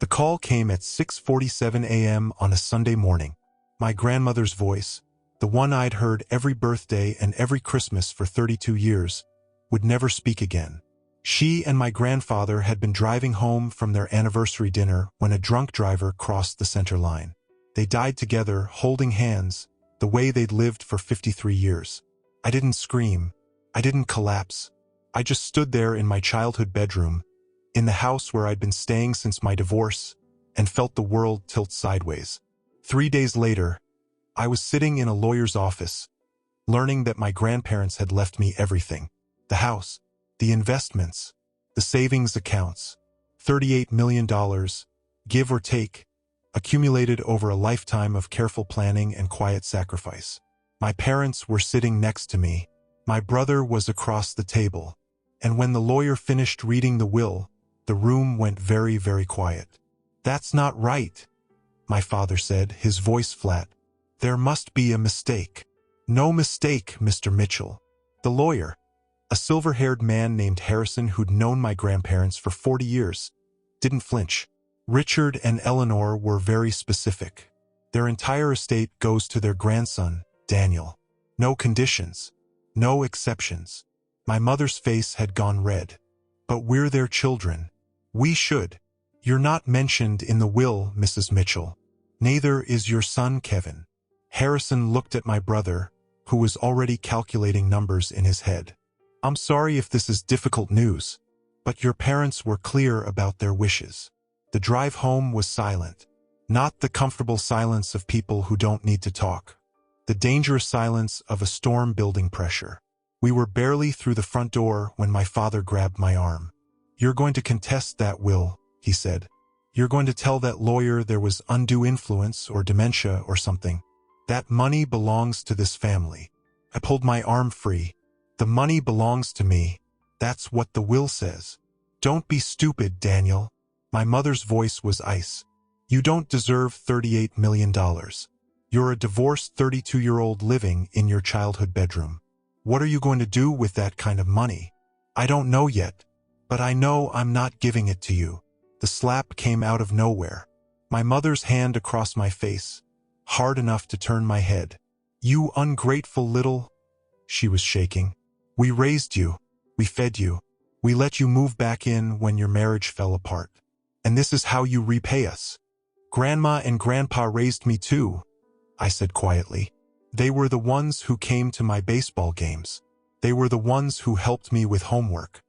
The call came at 6:47 a.m. on a Sunday morning. My grandmother's voice, the one I'd heard every birthday and every Christmas for 32 years, would never speak again. She and my grandfather had been driving home from their anniversary dinner when a drunk driver crossed the center line. They died together, holding hands, the way they'd lived for 53 years. I didn't scream. I didn't collapse. I just stood there in my childhood bedroom, in the house where I'd been staying since my divorce, and felt the world tilt sideways. 3 days later, I was sitting in a lawyer's office, learning that my grandparents had left me everything. The house, the investments, the savings accounts, $38 million, give or take, accumulated over a lifetime of careful planning and quiet sacrifice. My parents were sitting next to me. My brother was across the table. And when the lawyer finished reading the will, the room went very, very quiet. "That's not right," my father said, his voice flat. "There must be a mistake." "No mistake, Mr. Mitchell." The lawyer, a silver-haired man named Harrison who'd known my grandparents for 40 years, didn't flinch. "Richard and Eleanor were very specific. Their entire estate goes to their grandson, Daniel. No conditions. No exceptions." My mother's face had gone red. "But we're their children. We should." "You're not mentioned in the will, Mrs. Mitchell. Neither is your son, Kevin." Harrison looked at my brother, who was already calculating numbers in his head. "I'm sorry if this is difficult news, but your parents were clear about their wishes." The drive home was silent. Not the comfortable silence of people who don't need to talk. The dangerous silence of a storm building pressure. We were barely through the front door when my father grabbed my arm. "You're going to contest that will," he said. "You're going to tell that lawyer there was undue influence or dementia or something. That money belongs to this family." I pulled my arm free. "The money belongs to me. That's what the will says." "Don't be stupid, Daniel." My mother's voice was ice. "You don't deserve $38 million. You're a divorced 32-year-old living in your childhood bedroom. What are you going to do with that kind of money?" "I don't know yet, but I know I'm not giving it to you." The slap came out of nowhere. My mother's hand across my face, hard enough to turn my head. "You ungrateful little..." She was shaking. "We raised you. We fed you. We let you move back in when your marriage fell apart. And this is how you repay us." "Grandma and Grandpa raised me too," I said quietly. "They were the ones who came to my baseball games. They were the ones who helped me with homework.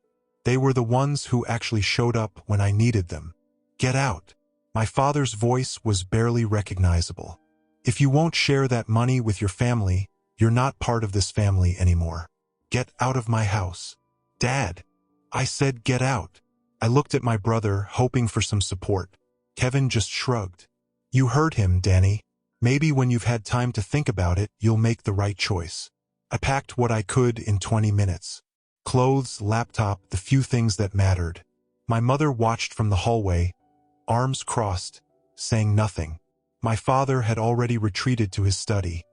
They were the ones who actually showed up when I needed them." "Get out." My father's voice was barely recognizable. "If you won't share that money with your family, you're not part of this family anymore. Get out of my house." "Dad," I said, "get out." I looked at my brother, hoping for some support. Kevin just shrugged. "You heard him, Danny. Maybe when you've had time to think about it, you'll make the right choice." I packed what I could in 20 minutes. Clothes, laptop, the few things that mattered. My mother watched from the hallway, arms crossed, saying nothing. My father had already retreated to his study,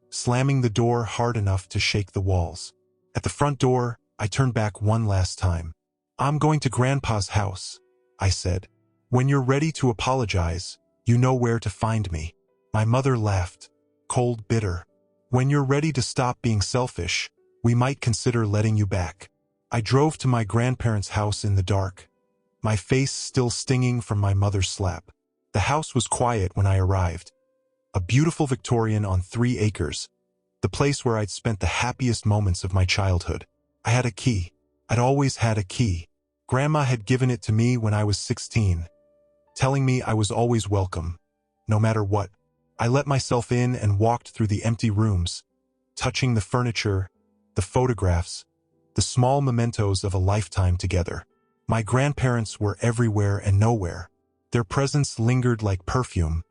slamming the door hard enough to shake the walls. At the front door, I turned back one last time. "I'm going to Grandpa's house," I said. "When you're ready to apologize, you know where to find me." My mother laughed, cold, bitter. "When you're ready to stop being selfish, we might consider letting you back." I drove to my grandparents' house in the dark, my face still stinging from my mother's slap. The house was quiet when I arrived. A beautiful Victorian on 3 acres, the place where I'd spent the happiest moments of my childhood. I had a key. I'd always had a key. Grandma had given it to me when I was 16, telling me I was always welcome, no matter what. I let myself in and walked through the empty rooms, touching the furniture, the photographs, the small mementos of a lifetime together. My grandparents were everywhere and nowhere. Their presence lingered like perfume,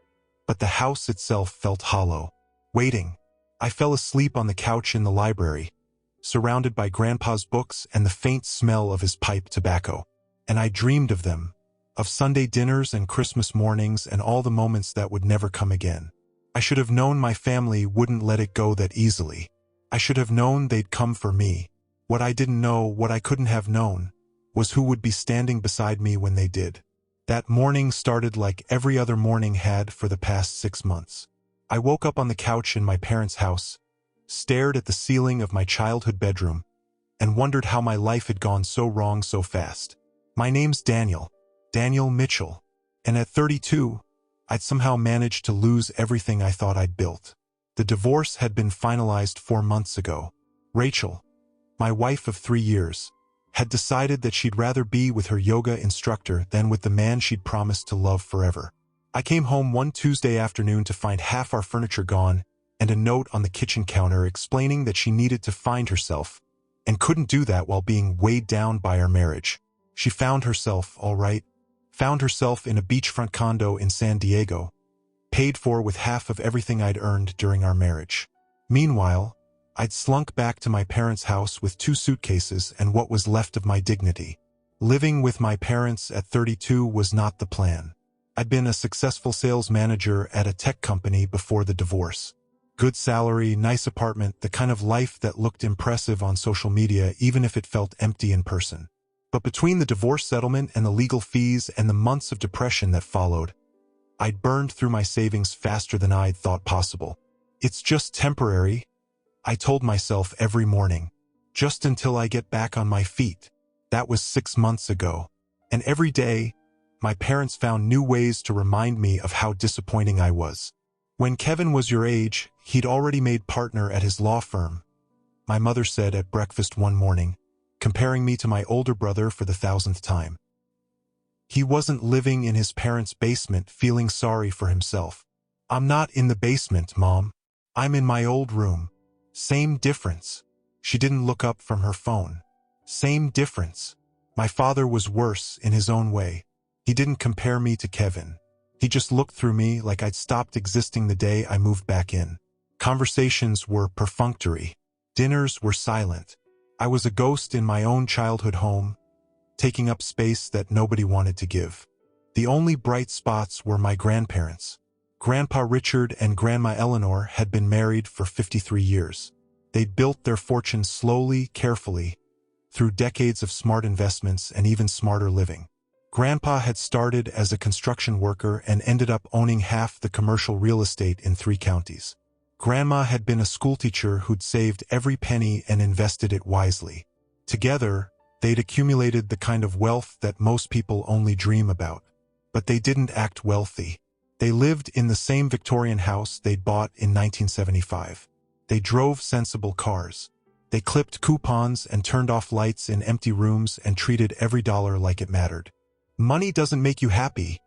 but the house itself felt hollow, waiting. I fell asleep on the couch in the library, surrounded by Grandpa's books and the faint smell of his pipe tobacco. And I dreamed of them, of Sunday dinners and Christmas mornings and all the moments that would never come again. I should have known my family wouldn't let it go that easily. I should have known they'd come for me. What I didn't know, what I couldn't have known, was who would be standing beside me when they did. That morning started like every other morning had for the past 6 months. I woke up on the couch in my parents' house, stared at the ceiling of my childhood bedroom, and wondered how my life had gone so wrong so fast. My name's Daniel Mitchell, and at 32, I'd somehow managed to lose everything I thought I'd built. The divorce had been finalized 4 months ago. Rachel, my wife of 3 years, had decided that she'd rather be with her yoga instructor than with the man she'd promised to love forever. I came home one Tuesday afternoon to find half our furniture gone and a note on the kitchen counter explaining that she needed to find herself and couldn't do that while being weighed down by our marriage. She found herself, all right, found herself in a beachfront condo in San Diego, paid for with half of everything I'd earned during our marriage. Meanwhile, I'd slunk back to my parents' house with 2 suitcases and what was left of my dignity. Living with my parents at 32 was not the plan. I'd been a successful sales manager at a tech company before the divorce. Good salary, nice apartment, the kind of life that looked impressive on social media even if it felt empty in person. But between the divorce settlement and the legal fees and the months of depression that followed, I'd burned through my savings faster than I'd thought possible. It's just temporary, I told myself every morning, just until I get back on my feet. That was 6 months ago. And every day, my parents found new ways to remind me of how disappointing I was. When Kevin was your age, he'd already made partner at his law firm, my mother said at breakfast one morning, comparing me to my older brother for the 1,000th time. He wasn't living in his parents' basement feeling sorry for himself. I'm not in the basement, Mom. I'm in my old room. Same difference. She didn't look up from her phone. Same difference. My father was worse in his own way. He didn't compare me to Kevin. He just looked through me like I'd stopped existing the day I moved back in. Conversations were perfunctory. Dinners were silent. I was a ghost in my own childhood home, taking up space that nobody wanted to give. The only bright spots were my grandparents. Grandpa Richard and Grandma Eleanor had been married for 53 years. They'd built their fortune slowly, carefully, through decades of smart investments and even smarter living. Grandpa had started as a construction worker and ended up owning half the commercial real estate in 3 counties. Grandma had been a schoolteacher who'd saved every penny and invested it wisely. Together, they'd accumulated the kind of wealth that most people only dream about. But they didn't act wealthy. They lived in the same Victorian house they'd bought in 1975. They drove sensible cars. They clipped coupons and turned off lights in empty rooms and treated every dollar like it mattered. Money doesn't make you happy,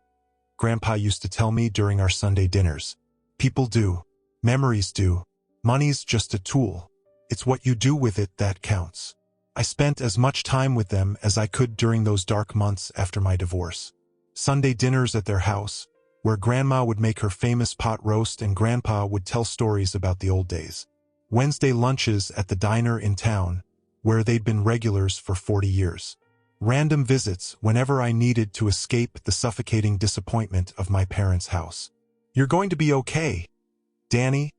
Grandpa used to tell me during our Sunday dinners. People do. Memories do. Money's just a tool. It's what you do with it that counts. I spent as much time with them as I could during those dark months after my divorce. Sunday dinners at their house, where Grandma would make her famous pot roast and Grandpa would tell stories about the old days. Wednesday lunches at the diner in town, where they'd been regulars for 40 years. Random visits whenever I needed to escape the suffocating disappointment of my parents' house. "You're going to be okay, Danny,"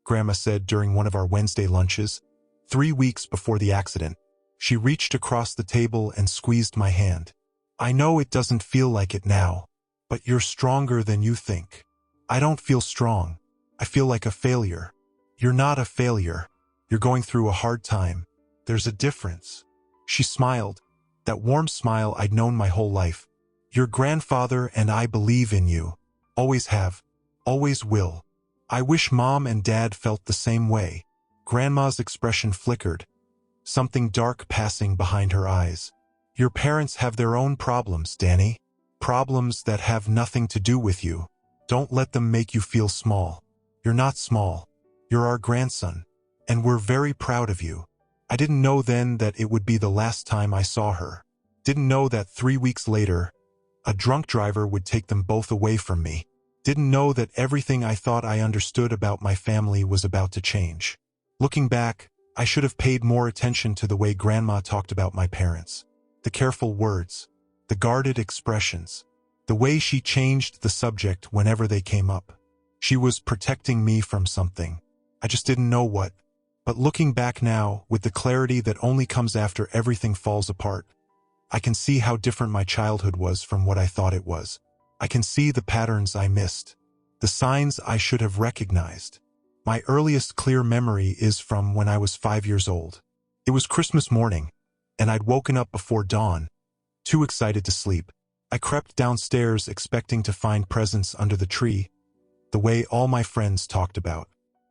Grandma said during one of our Wednesday lunches, 3 weeks before the accident. She reached across the table and squeezed my hand. "I know it doesn't feel like it now, but you're stronger than you think." "I don't feel strong. I feel like a failure." "You're not a failure. You're going through a hard time. There's a difference." She smiled, that warm smile I'd known my whole life. "Your grandfather and I believe in you. Always have. Always will." I wish Mom and Dad felt the same way. Grandma's expression flickered, something dark passing behind her eyes. "Your parents have their own problems, Danny. Problems that have nothing to do with you. Don't let them make you feel small. You're not small. You're our grandson, and we're very proud of you." I didn't know then that it would be the last time I saw her. Didn't know that 3 weeks later, a drunk driver would take them both away from me. Didn't know that everything I thought I understood about my family was about to change. Looking back, I should have paid more attention to the way Grandma talked about my parents. The careful words, the guarded expressions, the way she changed the subject whenever they came up. She was protecting me from something. I just didn't know what. But looking back now, with the clarity that only comes after everything falls apart, I can see how different my childhood was from what I thought it was. I can see the patterns I missed, the signs I should have recognized. My earliest clear memory is from when I was 5 years old. It was Christmas morning, and I'd woken up before dawn, too excited to sleep. I crept downstairs expecting to find presents under the tree, the way all my friends talked about.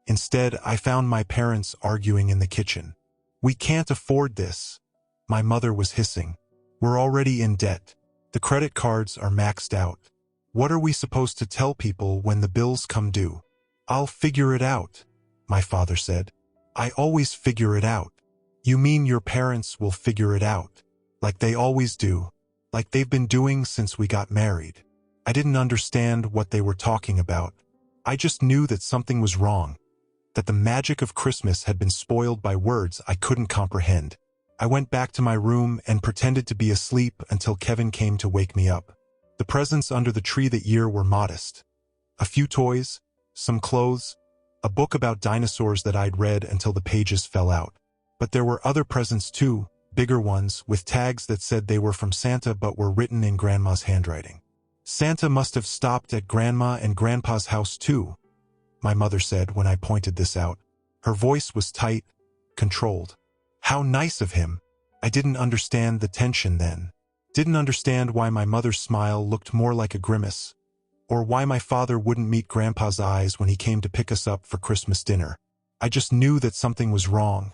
Instead, I found my parents arguing in the kitchen. "We can't afford this," my mother was hissing. "We're already in debt. The credit cards are maxed out. What are we supposed to tell people when the bills come due?" "I'll figure it out," my father said. "I always figure it out." "You mean your parents will figure it out? Like they always do? Like they've been doing since we got married?" I didn't understand what they were talking about. I just knew that something was wrong, that the magic of Christmas had been spoiled by words I couldn't comprehend. I went back to my room and pretended to be asleep until Kevin came to wake me up. The presents under the tree that year were modest. A few toys, some clothes, a book about dinosaurs that I'd read until the pages fell out. But there were other presents too, bigger ones, with tags that said they were from Santa but were written in Grandma's handwriting. "Santa must have stopped at Grandma and Grandpa's house too," my mother said when I pointed this out. Her voice was tight, controlled. How nice of him. I didn't understand the tension then. Didn't understand why my mother's smile looked more like a grimace, or why my father wouldn't meet Grandpa's eyes when he came to pick us up for Christmas dinner. I just knew that something was wrong,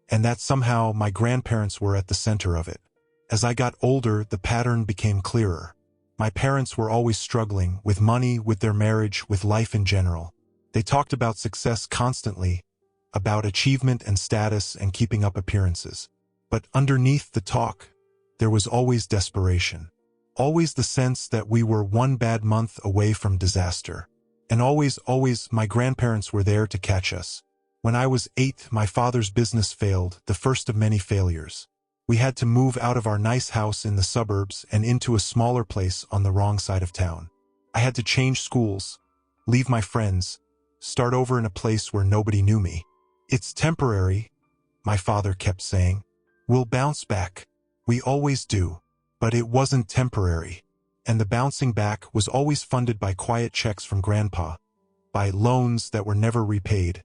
and that somehow my grandparents were at the center of it. As I got older, the pattern became clearer. My parents were always struggling, with money, with their marriage, with life in general. They talked about success constantly, about achievement and status and keeping up appearances. But underneath the talk, there was always desperation. Always the sense that we were one bad month away from disaster. And always, my grandparents were there to catch us. When I was 8, my father's business failed, the first of many failures. We had to move out of our nice house in the suburbs and into a smaller place on the wrong side of town. I had to change schools, leave my friends, start over in a place where nobody knew me. "It's temporary," my father kept saying. "We'll bounce back. We always do." But it wasn't temporary. And the bouncing back was always funded by quiet checks from Grandpa, by loans that were never repaid,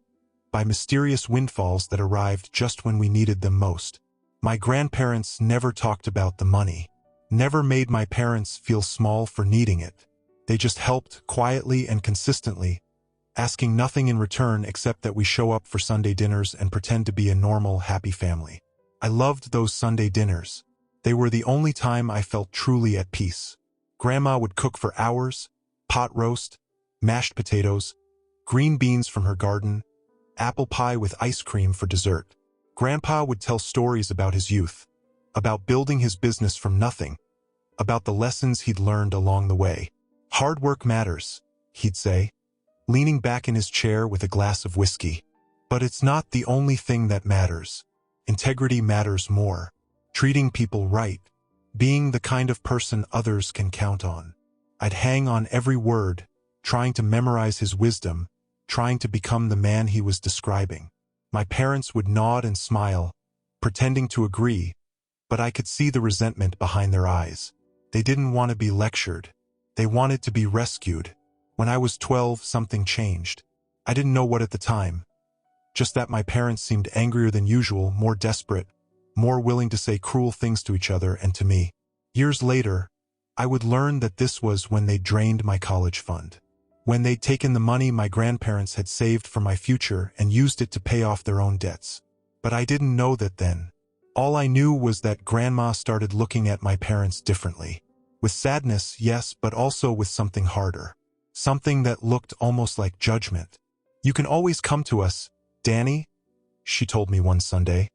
by mysterious windfalls that arrived just when we needed them most. My grandparents never talked about the money, never made my parents feel small for needing it. They just helped quietly and consistently, asking nothing in return except that we show up for Sunday dinners and pretend to be a normal, happy family. I loved those Sunday dinners. They were the only time I felt truly at peace. Grandma would cook for hours, pot roast, mashed potatoes, green beans from her garden, apple pie with ice cream for dessert. Grandpa would tell stories about his youth, about building his business from nothing, about the lessons he'd learned along the way. "Hard work matters," he'd say, leaning back in his chair with a glass of whiskey. "But it's not the only thing that matters. Integrity matters more. Treating people right. Being the kind of person others can count on." I'd hang on every word, trying to memorize his wisdom, trying to become the man he was describing. My parents would nod and smile, pretending to agree, but I could see the resentment behind their eyes. They didn't want to be lectured. They wanted to be rescued. When I was 12, something changed. I didn't know what at the time. Just that my parents seemed angrier than usual, more desperate, more willing to say cruel things to each other and to me. Years later, I would learn that this was when they drained my college fund. When they'd taken the money my grandparents had saved for my future and used it to pay off their own debts. But I didn't know that then. All I knew was that Grandma started looking at my parents differently. With sadness, yes, but also with something harder. Something that looked almost like judgment. "You can always come to us, Danny," she told me one Sunday,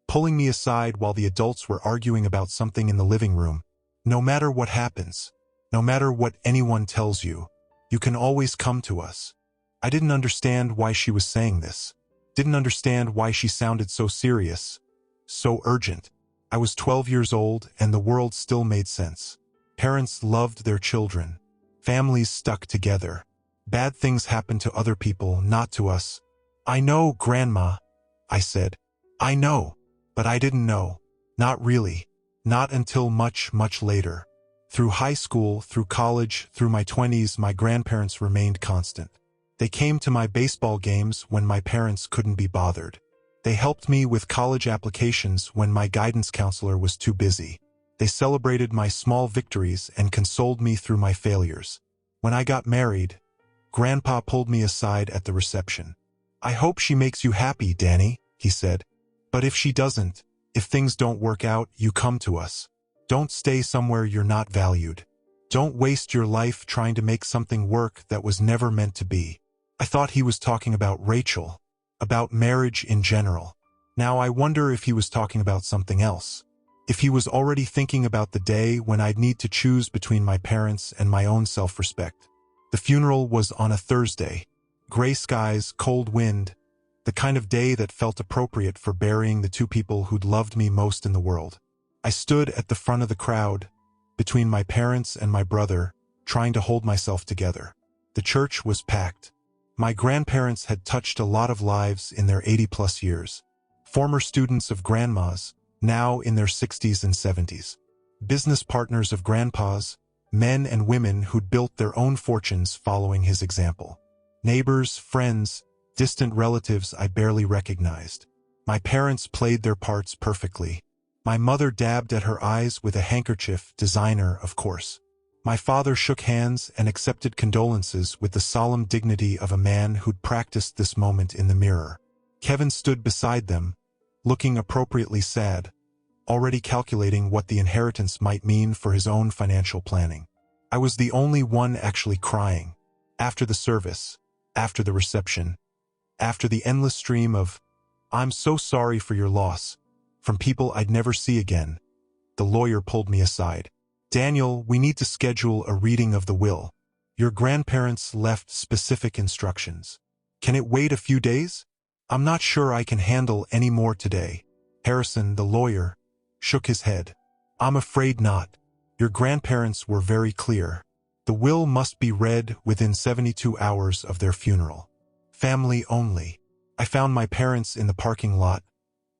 pulling me aside while the adults were arguing about something in the living room. "No matter what happens, no matter what anyone tells you, you can always come to us." I didn't understand why she was saying this. Didn't understand why she sounded so serious, so urgent. I was 12 years old and the world still made sense. Parents loved their children. Families stuck together. Bad things happened to other people, not to us. "I know, Grandma," I said. "I know. But I didn't know. Not really. Not until much, much later. Through high school, through college, through my 20s, my grandparents remained constant. They came to my baseball games when my parents couldn't be bothered. They helped me with college applications when my guidance counselor was too busy. They celebrated my small victories and consoled me through my failures. When I got married, Grandpa pulled me aside at the reception. "I hope she makes you happy, Danny," he said. "But if she doesn't, if things don't work out, you come to us. Don't stay somewhere you're not valued. Don't waste your life trying to make something work that was never meant to be." I thought he was talking about Rachel, about marriage in general. Now I wonder if he was talking about something else. If he was already thinking about the day when I'd need to choose between my parents and my own self-respect. The funeral was on a Thursday. Gray skies, cold wind, the kind of day that felt appropriate for burying the two people who'd loved me most in the world. I stood at the front of the crowd, between my parents and my brother, trying to hold myself together. The church was packed. My grandparents had touched a lot of lives in their 80-plus years. Former students of Grandma's, now in their 60s and 70s. Business partners of Grandpa's, men and women who'd built their own fortunes following his example. Neighbors, friends, distant relatives I barely recognized. My parents played their parts perfectly. My mother dabbed at her eyes with a handkerchief, designer, of course. My father shook hands and accepted condolences with the solemn dignity of a man who'd practiced this moment in the mirror. Kevin stood beside them, looking appropriately sad, already calculating what the inheritance might mean for his own financial planning. I was the only one actually crying. After the service, after the reception, after the endless stream of, "I'm so sorry for your loss," from people I'd never see again, the lawyer pulled me aside. "Daniel, we need to schedule a reading of the will. Your grandparents left specific instructions. Can it wait a few days? I'm not sure I can handle any more today." Harrison, the lawyer, shook his head. "I'm afraid not. Your grandparents were very clear. The will must be read within 72 hours of their funeral. Family only." I found my parents in the parking lot,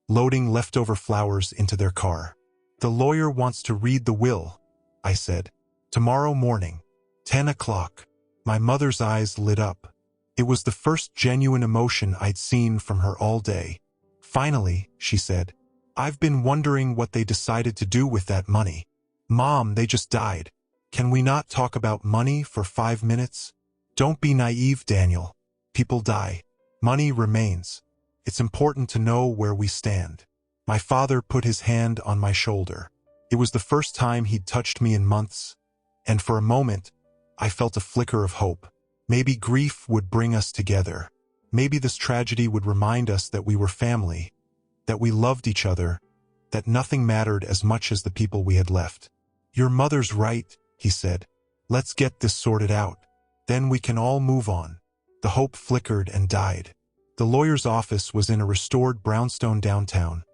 loading leftover flowers into their car. "The lawyer wants to read the will," I said. "Tomorrow morning, 10 o'clock. My mother's eyes lit up. It was the first genuine emotion I'd seen from her all day. "Finally," she said, "I've been wondering what they decided to do with that money. Mom, they just died. Can we not talk about money for 5 minutes? Don't be naive, Daniel. People die. Money remains. It's important to know where we stand." My father put his hand on my shoulder. It was the first time he'd touched me in months, and for a moment, I felt a flicker of hope. Maybe grief would bring us together. Maybe this tragedy would remind us that we were family, that we loved each other, that nothing mattered as much as the people we had left. "Your mother's right," he said. "Let's get this sorted out. Then we can all move on." The hope flickered and died. The lawyer's office was in a restored brownstone downtown,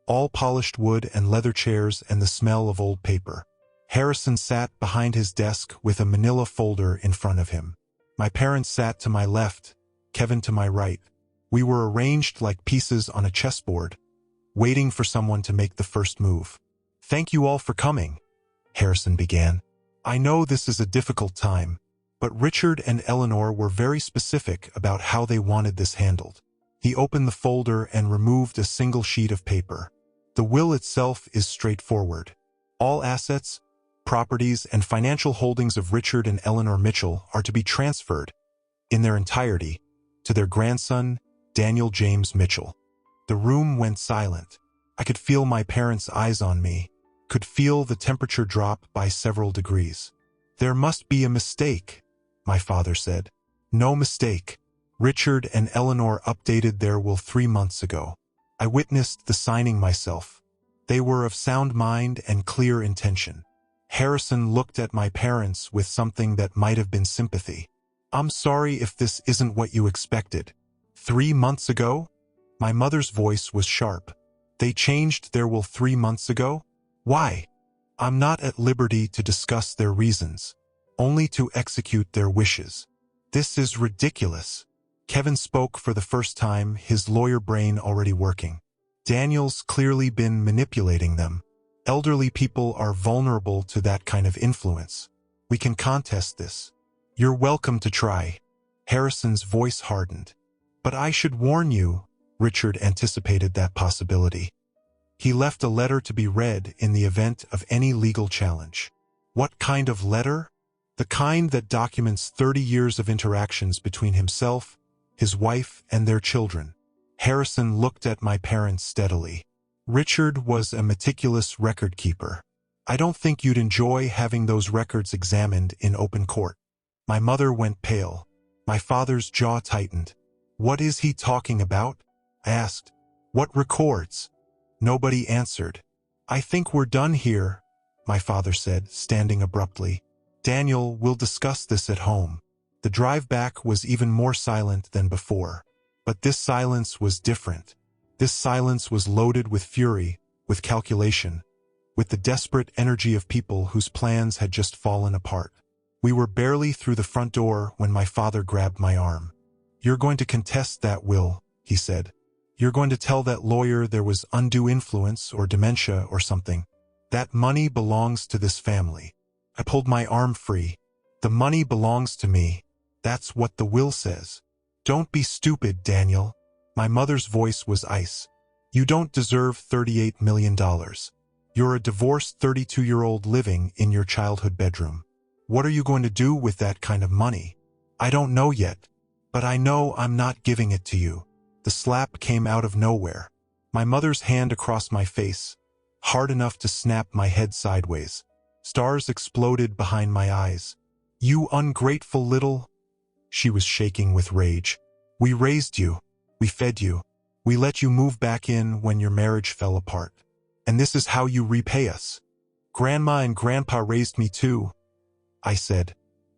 all polished wood and leather chairs and the smell of old paper. Harrison sat behind his desk with a manila folder in front of him. My parents sat to my left, Kevin to my right. We were arranged like pieces on a chessboard, waiting for someone to make the first move. "Thank you all for coming," Harrison began. "I know this is a difficult time, but Richard and Eleanor were very specific about how they wanted this handled." He opened the folder and removed a single sheet of paper. "The will itself is straightforward. All assets, properties, and financial holdings of Richard and Eleanor Mitchell are to be transferred, in their entirety, to their grandson, Daniel James Mitchell." The room went silent. I could feel my parents' eyes on me, could feel the temperature drop by several degrees. "There must be a mistake," my father said. "No mistake. Richard and Eleanor updated their will 3 months ago. I witnessed the signing myself. They were of sound mind and clear intention." Harrison looked at my parents with something that might have been sympathy. "I'm sorry if this isn't what you expected. 3 months ago?" My mother's voice was sharp. "They changed their will 3 months ago? Why?" "I'm not at liberty to discuss their reasons, only to execute their wishes." "This is ridiculous." Kevin spoke for the first time, his lawyer brain already working. "Daniel's clearly been manipulating them. Elderly people are vulnerable to that kind of influence. We can contest this. You're welcome to try. Harrison's voice hardened. But I should warn you, Richard anticipated that possibility. He left a letter to be read in the event of any legal challenge. What kind of letter? The kind that documents 30 years of interactions between himself, his wife, and their children. Harrison looked at my parents steadily. Richard was a meticulous record keeper. I don't think you'd enjoy having those records examined in open court. My mother went pale. My father's jaw tightened. What is he talking about? I asked. What records? Nobody answered. I think we're done here, my father said, standing abruptly. Daniel, we'll discuss this at home. The drive back was even more silent than before. But this silence was different. This silence was loaded with fury, with calculation, with the desperate energy of people whose plans had just fallen apart. We were barely through the front door when my father grabbed my arm. You're going to contest that will, he said. You're going to tell that lawyer there was undue influence or dementia or something. That money belongs to this family. I pulled my arm free. The money belongs to me. That's what the will says. Don't be stupid, Daniel. My mother's voice was ice. You don't deserve $38 million. You're a divorced 32-year-old living in your childhood bedroom. What are you going to do with that kind of money? I don't know yet, but I know I'm not giving it to you. The slap came out of nowhere. My mother's hand across my face, hard enough to snap my head sideways. Stars exploded behind my eyes. You ungrateful little... She was shaking with rage. We raised you. We fed you. We let you move back in when your marriage fell apart. And this is how you repay us. Grandma and Grandpa raised me too, I said,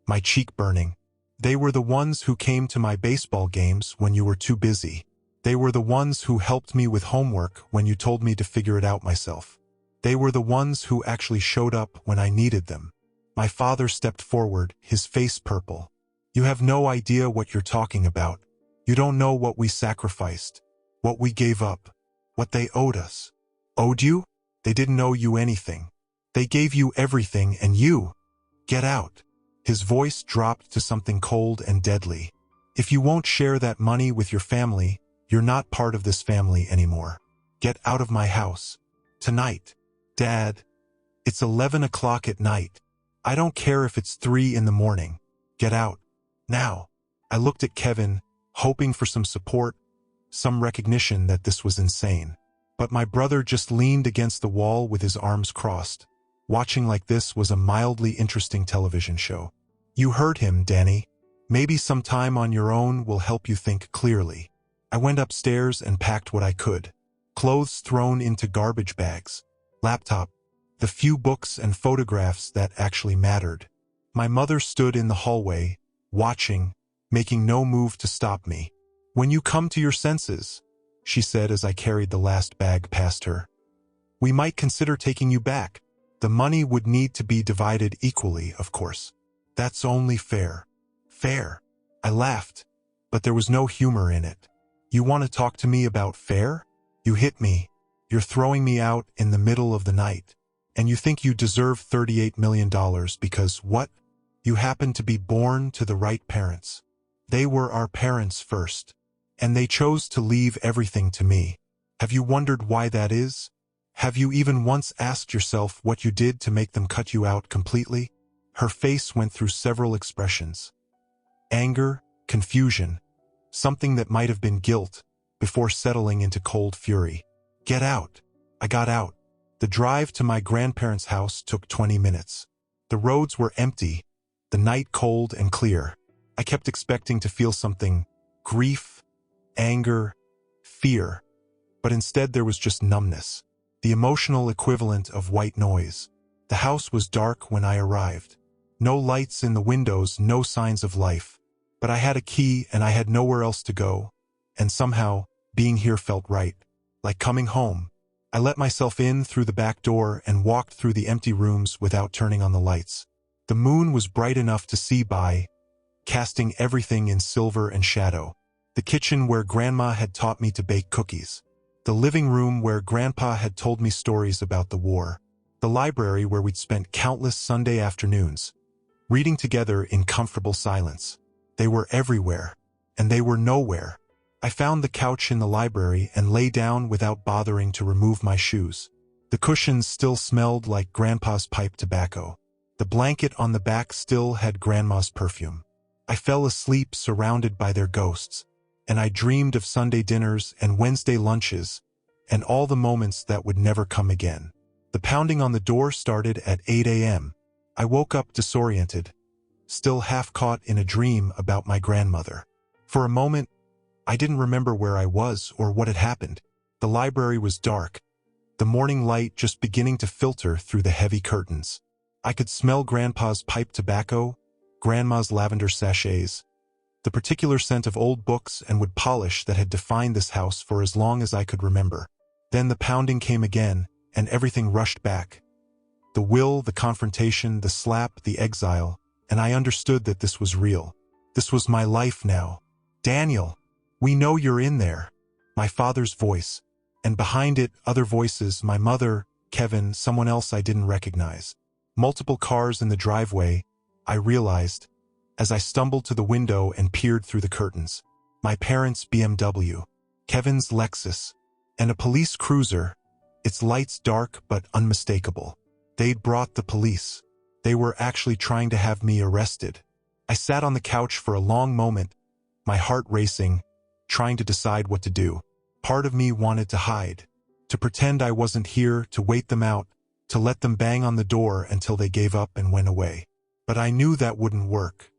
my cheek burning. They were the ones who came to my baseball games when you were too busy. They were the ones who helped me with homework when you told me to figure it out myself. They were the ones who actually showed up when I needed them. My father stepped forward, his face purple. You have no idea what you're talking about. You don't know what we sacrificed, what we gave up, what they owed us. Owed you? They didn't owe you anything. They gave you everything and you... Get out. His voice dropped to something cold and deadly. If you won't share that money with your family, you're not part of this family anymore. Get out of my house. Tonight. Dad. It's 11 o'clock at night. I don't care if it's 3 in the morning. Get out. Now. I looked at Kevin, hoping for some support, some recognition that this was insane. But my brother just leaned against the wall with his arms crossed. Watching like this was a mildly interesting television show. You heard him, Danny. Maybe some time on your own will help you think clearly. I went upstairs and packed what I could. Clothes thrown into garbage bags. Laptop. The few books and photographs that actually mattered. My mother stood in the hallway, watching, making no move to stop me. When you come to your senses, she said as I carried the last bag past her, we might consider taking you back. The money would need to be divided equally, of course. That's only fair. Fair. I laughed, but there was no humor in it. You want to talk to me about fair? You hit me. You're throwing me out in the middle of the night. And you think you deserve $38 million because what? You happen to be born to the right parents. They were our parents first. And they chose to leave everything to me. Have you wondered why that is? Have you even once asked yourself what you did to make them cut you out completely? Her face went through several expressions. Anger, confusion, something that might have been guilt, before settling into cold fury. Get out. I got out. The drive to my grandparents' house took 20 minutes. The roads were empty, the night cold and clear. I kept expecting to feel something, grief, anger, fear, but instead there was just numbness. The emotional equivalent of white noise. The house was dark when I arrived. No lights in the windows, no signs of life. But I had a key and I had nowhere else to go. And somehow, being here felt right. Like coming home. I let myself in through the back door and walked through the empty rooms without turning on the lights. The moon was bright enough to see by, casting everything in silver and shadow. The kitchen where Grandma had taught me to bake cookies. The living room where Grandpa had told me stories about the war. The library where we'd spent countless Sunday afternoons, reading together in comfortable silence. They were everywhere, and they were nowhere. I found the couch in the library and lay down without bothering to remove my shoes. The cushions still smelled like Grandpa's pipe tobacco. The blanket on the back still had Grandma's perfume. I fell asleep surrounded by their ghosts, and I dreamed of Sunday dinners and Wednesday lunches, and all the moments that would never come again. The pounding on the door started at 8 a.m. I woke up disoriented, still half caught in a dream about my grandmother. For a moment, I didn't remember where I was or what had happened. The library was dark, the morning light just beginning to filter through the heavy curtains. I could smell Grandpa's pipe tobacco, Grandma's lavender sachets, the particular scent of old books and wood polish that had defined this house for as long as I could remember. Then the pounding came again, and everything rushed back. The will, the confrontation, the slap, the exile, and I understood that this was real. This was my life now. "Daniel, we know you're in there." My father's voice, and behind it, other voices, my mother, Kevin, someone else I didn't recognize. Multiple cars in the driveway, I realized, as I stumbled to the window and peered through the curtains. My parents' BMW, Kevin's Lexus, and a police cruiser, its lights dark but unmistakable. They'd brought the police. They were actually trying to have me arrested. I sat on the couch for a long moment, my heart racing, trying to decide what to do. Part of me wanted to hide, to pretend I wasn't here, to wait them out, to let them bang on the door until they gave up and went away. But I knew that wouldn't work.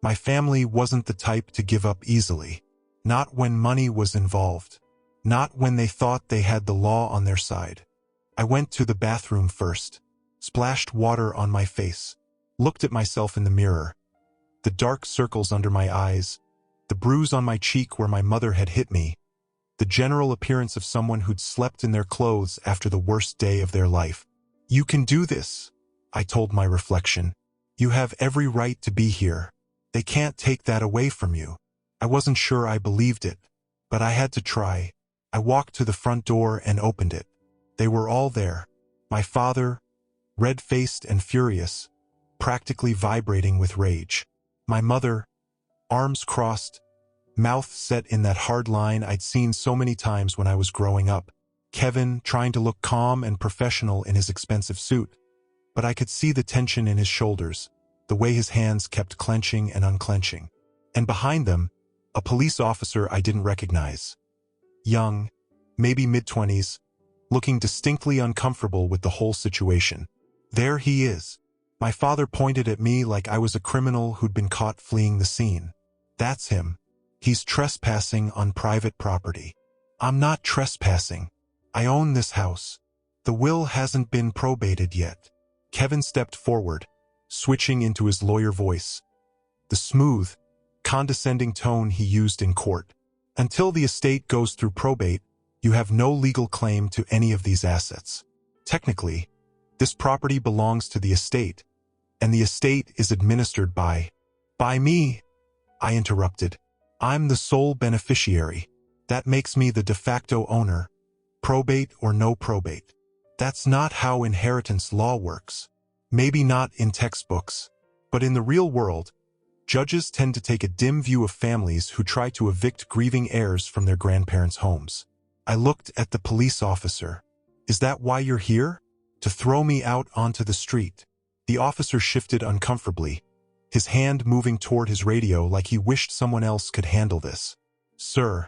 My family wasn't the type to give up easily. Not when money was involved. Not when they thought they had the law on their side. I went to the bathroom first, splashed water on my face, looked at myself in the mirror. The dark circles under my eyes, the bruise on my cheek where my mother had hit me, the general appearance of someone who'd slept in their clothes after the worst day of their life. "You can do this," I told my reflection. "You have every right to be here. They can't take that away from you." I wasn't sure I believed it, but I had to try. I walked to the front door and opened it. They were all there. My father, red-faced and furious, practically vibrating with rage. My mother, arms crossed, mouth set in that hard line I'd seen so many times when I was growing up. Kevin, trying to look calm and professional in his expensive suit, but I could see the tension in his shoulders, the way his hands kept clenching and unclenching. And behind them, a police officer I didn't recognize. Young, maybe mid-20s, looking distinctly uncomfortable with the whole situation. "There he is." My father pointed at me like I was a criminal who'd been caught fleeing the scene. "That's him. He's trespassing on private property." "I'm not trespassing. I own this house. The will hasn't been probated yet." Kevin stepped forward, switching into his lawyer voice, the smooth, condescending tone he used in court. "Until the estate goes through probate, you have no legal claim to any of these assets. Technically, this property belongs to the estate, and the estate is administered by me," I interrupted. "I'm the sole beneficiary. That makes me the de facto owner, probate or no probate." "That's not how inheritance law works. Maybe not in textbooks, but in the real world, judges tend to take a dim view of families who try to evict grieving heirs from their grandparents' homes." I looked at the police officer. "Is that why you're here? To throw me out onto the street?" The officer shifted uncomfortably, his hand moving toward his radio like he wished someone else could handle this. "Sir,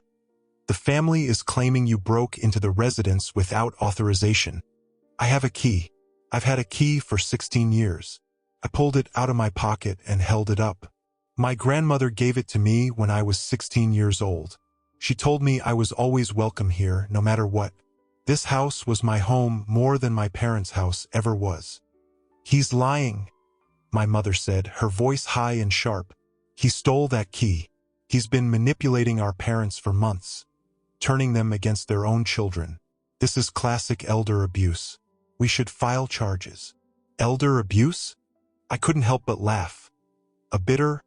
the family is claiming you broke into the residence without authorization. I have a key. I've had a key for 16 years. I pulled it out of my pocket and held it up. My grandmother gave it to me when I was 16 years old. She told me I was always welcome here, no matter what. This house was my home more than my parents' house ever was." "He's lying," my mother said, her voice high and sharp. "He stole that key. He's been manipulating our parents for months, turning them against their own children. This is classic elder abuse. We should file charges." "Elder abuse?" I couldn't help but laugh. A bitter,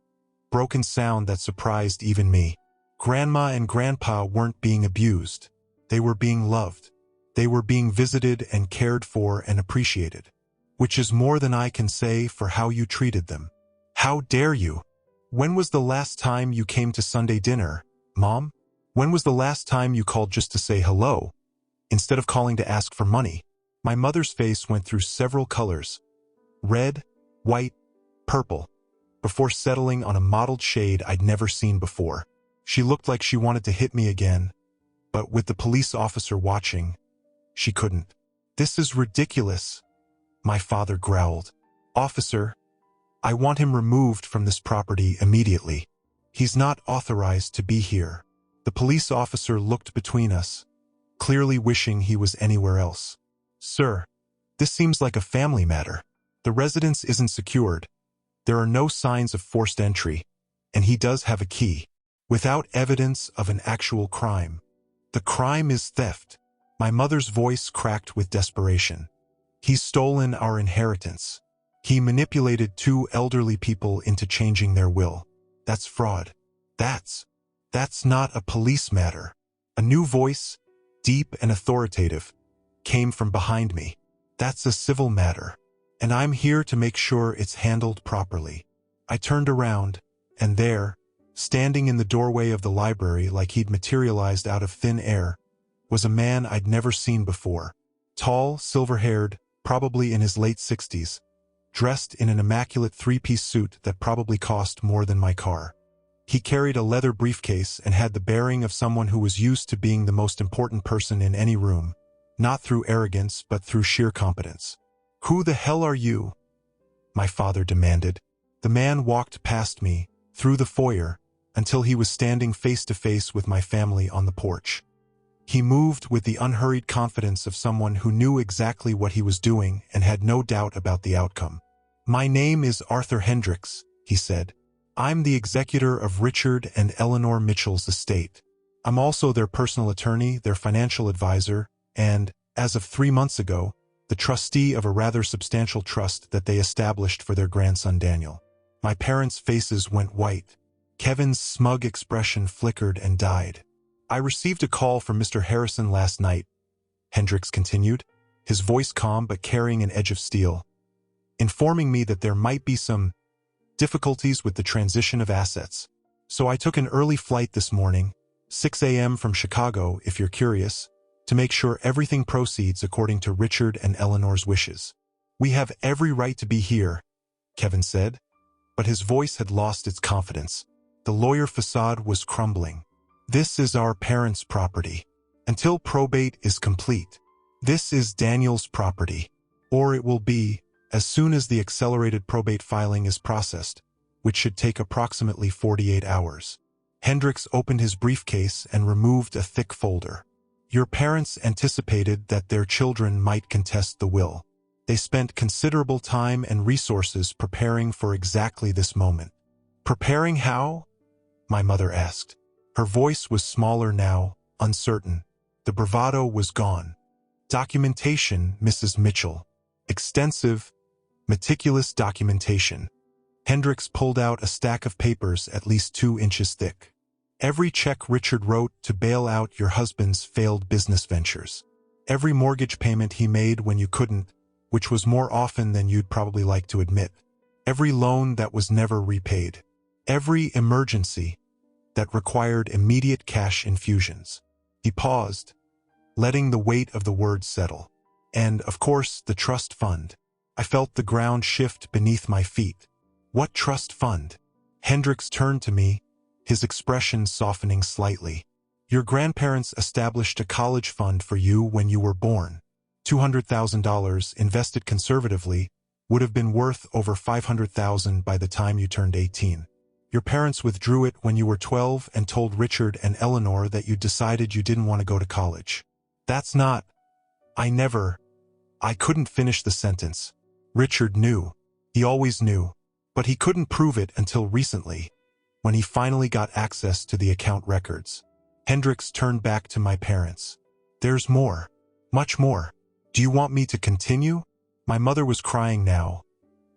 broken sound that surprised even me. Grandma and Grandpa weren't being abused. They were being loved. They were being visited and cared for and appreciated. which is more than I can say for how you treated them. How dare you? When was the last time you came to Sunday dinner, Mom? When was the last time you called just to say hello, instead of calling to ask for money? My mother's face went through several colors, red, white, purple, before settling on a mottled shade I'd never seen before. She looked like she wanted to hit me again, but with the police officer watching, she couldn't. This is ridiculous, my father growled. Officer, I want him removed from this property immediately. He's not authorized to be here. The police officer looked between us, clearly wishing he was anywhere else. Sir, this seems like a family matter. The residence isn't secured. There are no signs of forced entry, and he does have a key. Without evidence of an actual crime. The crime is theft. My mother's voice cracked with desperation. He's stolen our inheritance. He manipulated two elderly people into changing their will. That's fraud. That's not a police matter. A new voice, deep and authoritative, came from behind me. That's a civil matter, and I'm here to make sure it's handled properly. I turned around, and there, standing in the doorway of the library like he'd materialized out of thin air, was a man I'd never seen before. Tall, silver-haired, probably in his late 60s, dressed in an immaculate three-piece suit that probably cost more than my car. He carried a leather briefcase and had the bearing of someone who was used to being the most important person in any room, not through arrogance but through sheer competence. Who the hell are you? My father demanded. The man walked past me, through the foyer, until he was standing face-to-face with my family on the porch. He moved with the unhurried confidence of someone who knew exactly what he was doing and had no doubt about the outcome. My name is Arthur Hendricks, he said. I'm the executor of Richard and Eleanor Mitchell's estate. I'm also their personal attorney, their financial advisor, and, as of 3 months ago, the trustee of a rather substantial trust that they established for their grandson Daniel. My parents' faces went white. Kevin's smug expression flickered and died. I received a call from Mr. Harrison last night, Hendricks continued, his voice calm but carrying an edge of steel, informing me that there might be some difficulties with the transition of assets. So I took an early flight this morning, 6 a.m. from Chicago, if you're curious, to make sure everything proceeds according to Richard and Eleanor's wishes. We have every right to be here, Kevin said, but his voice had lost its confidence. The lawyer facade was crumbling. This is our parents' property. Until probate is complete. This is Daniel's property. Or it will be, as soon as the accelerated probate filing is processed, which should take approximately 48 hours. Hendricks opened his briefcase and removed a thick folder. Your parents anticipated that their children might contest the will. They spent considerable time and resources preparing for exactly this moment. Preparing how? My mother asked. Her voice was smaller now, uncertain. The bravado was gone. Documentation, Mrs. Mitchell. Extensive, meticulous documentation. Hendricks pulled out a stack of papers at least 2 inches thick. Every check Richard wrote to bail out your husband's failed business ventures. Every mortgage payment he made when you couldn't, which was more often than you'd probably like to admit. Every loan that was never repaid. Every emergency that required immediate cash infusions. He paused, letting the weight of the words settle. And, of course, the trust fund. I felt the ground shift beneath my feet. What trust fund? Hendricks turned to me, his expression softening slightly. Your grandparents established a college fund for you when you were born. $200,000 invested conservatively would have been worth over $500,000 by the time you turned 18. Your parents withdrew it when you were 12 and told Richard and Eleanor that you decided you didn't want to go to college. That's not... I couldn't finish the sentence. Richard knew. He always knew. But he couldn't prove it until recently, when he finally got access to the account records. Hendricks turned back to my parents. There's more. Much more. Do you want me to continue? My mother was crying now.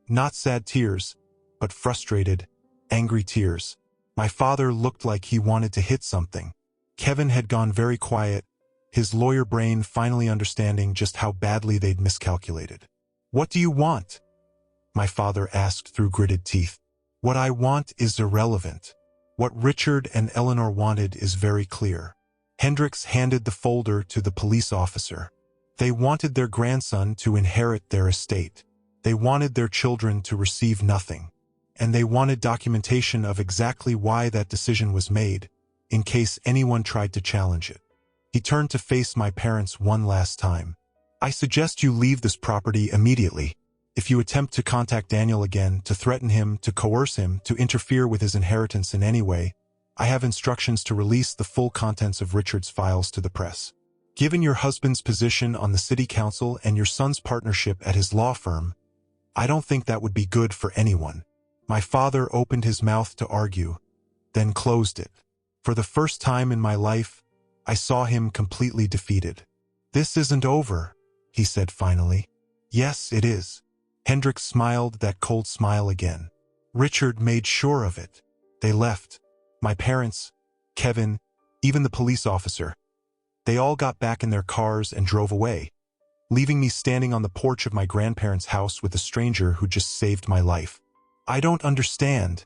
Not sad tears, but frustrated, angry tears. My father looked like he wanted to hit something. Kevin had gone very quiet, his lawyer brain finally understanding just how badly they'd miscalculated. "What do you want?" my father asked through gritted teeth. "What I want is irrelevant. What Richard and Eleanor wanted is very clear." Hendricks handed the folder to the police officer. They wanted their grandson to inherit their estate. They wanted their children to receive nothing. And they wanted documentation of exactly why that decision was made, in case anyone tried to challenge it. He turned to face my parents one last time. "I suggest you leave this property immediately. If you attempt to contact Daniel again, to threaten him, to coerce him, to interfere with his inheritance in any way, I have instructions to release the full contents of Richard's files to the press. Given your husband's position on the city council and your son's partnership at his law firm, I don't think that would be good for anyone." My father opened his mouth to argue, then closed it. For the first time in my life, I saw him completely defeated. "This isn't over," he said finally. "Yes, it is." Hendricks smiled that cold smile again. "Richard made sure of it." They left. My parents, Kevin, even the police officer. They all got back in their cars and drove away, leaving me standing on the porch of my grandparents' house with a stranger who just saved my life. "I don't understand,"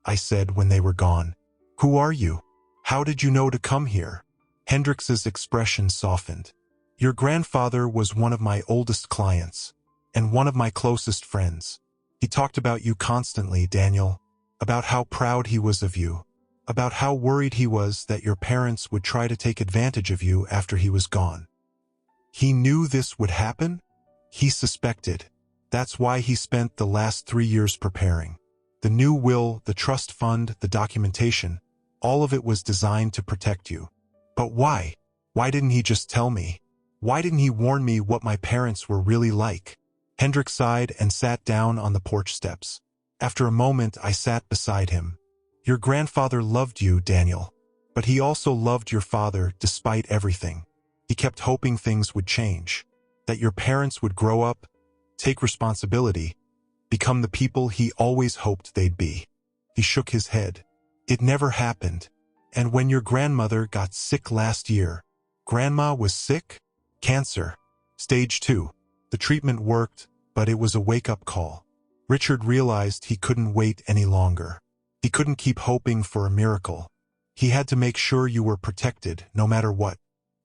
I said when they were gone. "Who are you? How did you know to come here?" Hendricks's expression softened. "Your grandfather was one of my oldest clients, and one of my closest friends. He talked about you constantly, Daniel, about how proud he was of you, about how worried he was that your parents would try to take advantage of you after he was gone. He knew this would happen? He suspected. That's why he spent the last 3 years preparing. The new will, the trust fund, the documentation, all of it was designed to protect you. But why? Why didn't he just tell me? Why didn't he warn me what my parents were really like?" Hendricks sighed and sat down on the porch steps. After a moment, I sat beside him. "Your grandfather loved you, Daniel. But he also loved your father despite everything. He kept hoping things would change, that your parents would grow up, take responsibility, become the people he always hoped they'd be." He shook his head. "It never happened. And when your grandmother got sick last year—" "Grandma was sick? Cancer. Stage 2. The treatment worked, but it was a wake-up call. Richard realized he couldn't wait any longer. He couldn't keep hoping for a miracle. He had to make sure you were protected, no matter what.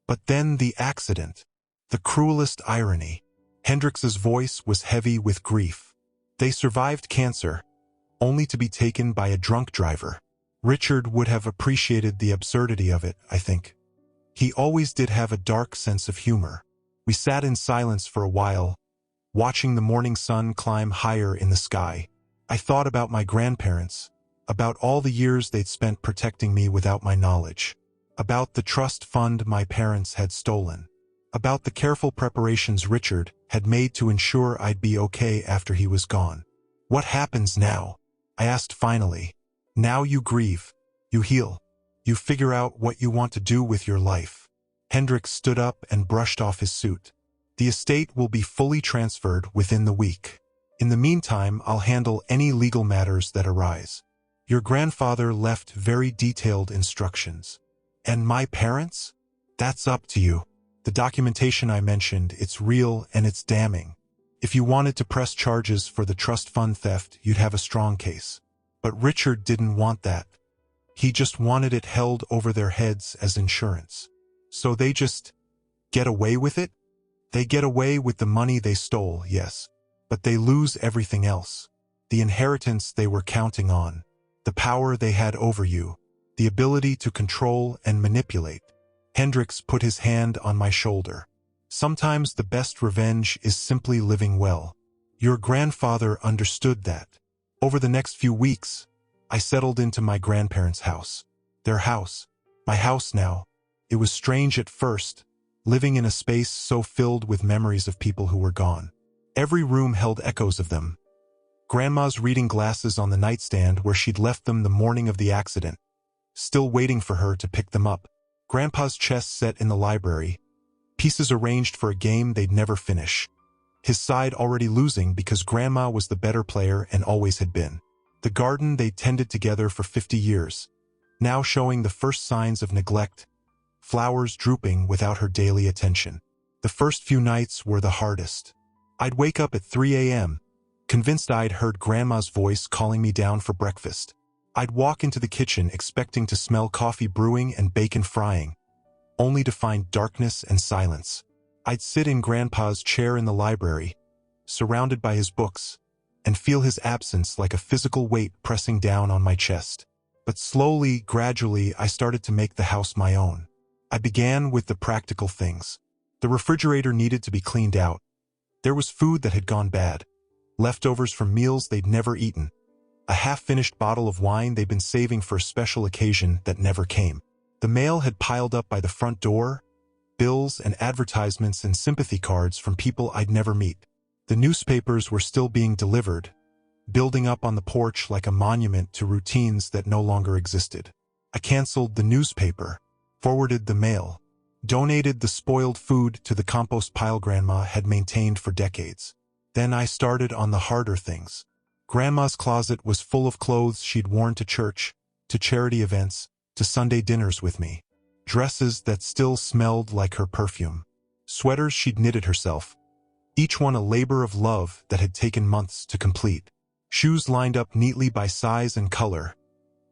But then the accident. The cruelest irony." Hendricks's voice was heavy with grief. "They survived cancer, only to be taken by a drunk driver. Richard would have appreciated the absurdity of it, I think. He always did have a dark sense of humor." We sat in silence for a while, watching the morning sun climb higher in the sky. I thought about my grandparents, about all the years they'd spent protecting me without my knowledge, about the trust fund my parents had stolen, about the careful preparations Richard had made to ensure I'd be okay after he was gone. "What happens now?" I asked finally. "Now you grieve, you heal, you figure out what you want to do with your life." Hendricks stood up and brushed off his suit. "The estate will be fully transferred within the week. In the meantime, I'll handle any legal matters that arise. Your grandfather left very detailed instructions. And my parents? That's up to you. The documentation I mentioned, it's real and it's damning. If you wanted to press charges for the trust fund theft, you'd have a strong case. But Richard didn't want that. He just wanted it held over their heads as insurance. So they just get away with it? They get away with the money they stole, yes. But they lose everything else. The inheritance they were counting on. The power they had over you. The ability to control and manipulate." Hendricks put his hand on my shoulder. "Sometimes the best revenge is simply living well. Your grandfather understood that. Over the next few weeks, I settled into my grandparents' house. Their house. My house now. It was strange at first, living in a space so filled with memories of people who were gone. Every room held echoes of them. Grandma's reading glasses on the nightstand where she'd left them the morning of the accident, still waiting for her to pick them up. Grandpa's chess set in the library, pieces arranged for a game they'd never finish. His side already losing because Grandma was the better player and always had been. The garden they tended together for 50 years, now showing the first signs of neglect, flowers drooping without her daily attention. The first few nights were the hardest. I'd wake up at 3 a.m., convinced I'd heard Grandma's voice calling me down for breakfast. I'd walk into the kitchen expecting to smell coffee brewing and bacon frying, only to find darkness and silence. I'd sit in Grandpa's chair in the library, surrounded by his books, and feel his absence like a physical weight pressing down on my chest. But slowly, gradually, I started to make the house my own. I began with the practical things. The refrigerator needed to be cleaned out. There was food that had gone bad, leftovers from meals they'd never eaten, a half-finished bottle of wine they'd been saving for a special occasion that never came. The mail had piled up by the front door, bills and advertisements and sympathy cards from people I'd never meet. The newspapers were still being delivered, building up on the porch like a monument to routines that no longer existed. I canceled the newspaper, forwarded the mail, donated the spoiled food to the compost pile Grandma had maintained for decades. Then I started on the harder things. Grandma's closet was full of clothes she'd worn to church, to charity events, to Sunday dinners with me. Dresses that still smelled like her perfume. Sweaters she'd knitted herself, each one a labor of love that had taken months to complete. Shoes lined up neatly by size and color,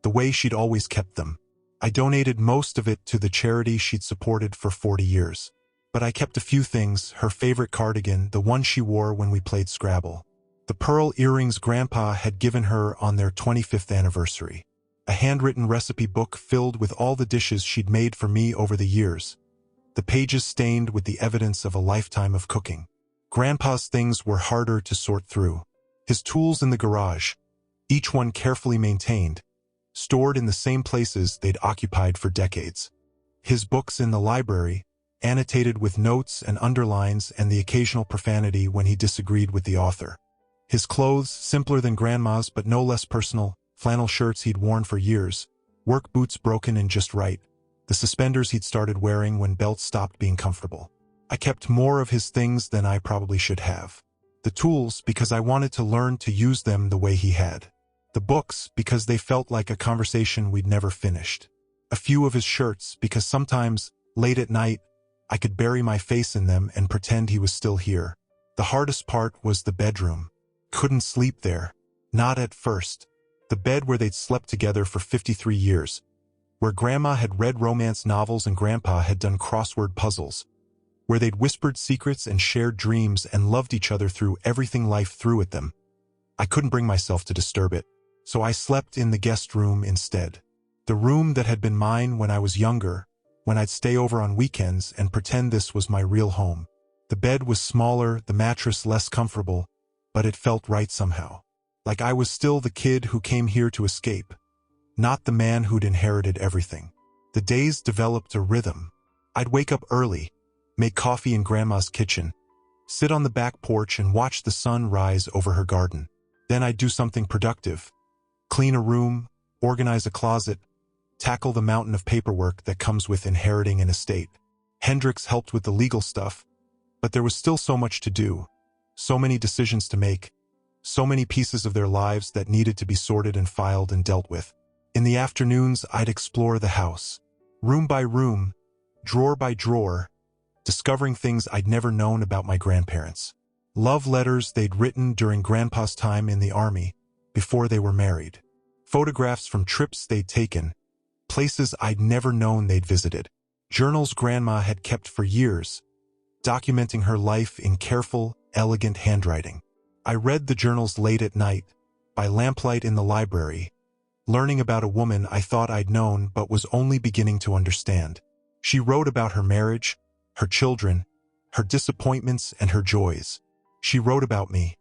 the way she'd always kept them. I donated most of it to the charity she'd supported for 40 years. But I kept a few things: her favorite cardigan, the one she wore when we played Scrabble, the pearl earrings Grandpa had given her on their 25th anniversary, a handwritten recipe book filled with all the dishes she'd made for me over the years, the pages stained with the evidence of a lifetime of cooking. Grandpa's things were harder to sort through. His tools in the garage, each one carefully maintained, stored in the same places they'd occupied for decades. His books in the library, annotated with notes and underlines and the occasional profanity when he disagreed with the author. His clothes, simpler than Grandma's but no less personal, flannel shirts he'd worn for years, work boots broken in just right, the suspenders he'd started wearing when belts stopped being comfortable. I kept more of his things than I probably should have. The tools because I wanted to learn to use them the way he had. The books because they felt like a conversation we'd never finished. A few of his shirts because sometimes, late at night, I could bury my face in them and pretend he was still here. The hardest part was the bedroom. Couldn't sleep there. Not at first. The bed where they'd slept together for 53 years. Where Grandma had read romance novels and Grandpa had done crossword puzzles. Where they'd whispered secrets and shared dreams and loved each other through everything life threw at them. I couldn't bring myself to disturb it, so I slept in the guest room instead. The room that had been mine when I was younger, when I'd stay over on weekends and pretend this was my real home. The bed was smaller, the mattress less comfortable, but it felt right somehow. Like I was still the kid who came here to escape, not the man who'd inherited everything. The days developed a rhythm. I'd wake up early, make coffee in Grandma's kitchen, sit on the back porch and watch the sun rise over her garden. Then I'd do something productive. Clean a room, organize a closet, tackle the mountain of paperwork that comes with inheriting an estate. Hendrix helped with the legal stuff, but there was still so much to do, so many decisions to make, so many pieces of their lives that needed to be sorted and filed and dealt with. In the afternoons, I'd explore the house, room by room, drawer by drawer, discovering things I'd never known about my grandparents. Love letters they'd written during Grandpa's time in the army, before they were married. Photographs from trips they'd taken, places I'd never known they'd visited. Journals Grandma had kept for years, documenting her life in careful, elegant handwriting. I read the journals late at night, by lamplight in the library, learning about a woman I thought I'd known but was only beginning to understand. She wrote about her marriage, her children, her disappointments and her joys. She wrote about me,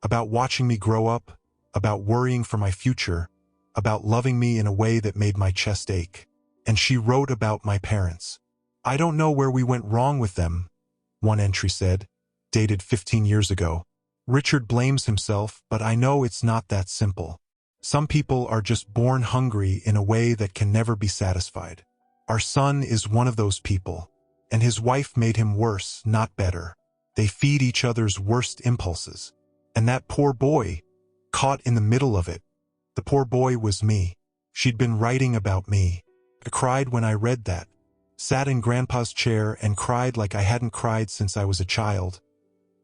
about watching me grow up, about worrying for my future, about loving me in a way that made my chest ache. And she wrote about my parents. I don't know where we went wrong with them, one entry said, dated 15 years ago. Richard blames himself, but I know it's not that simple. Some people are just born hungry in a way that can never be satisfied. Our son is one of those people, and his wife made him worse, not better. They feed each other's worst impulses. And that poor boy, caught in the middle of it. The poor boy was me. She'd been writing about me. I cried when I read that. Sat in Grandpa's chair and cried like I hadn't cried since I was a child.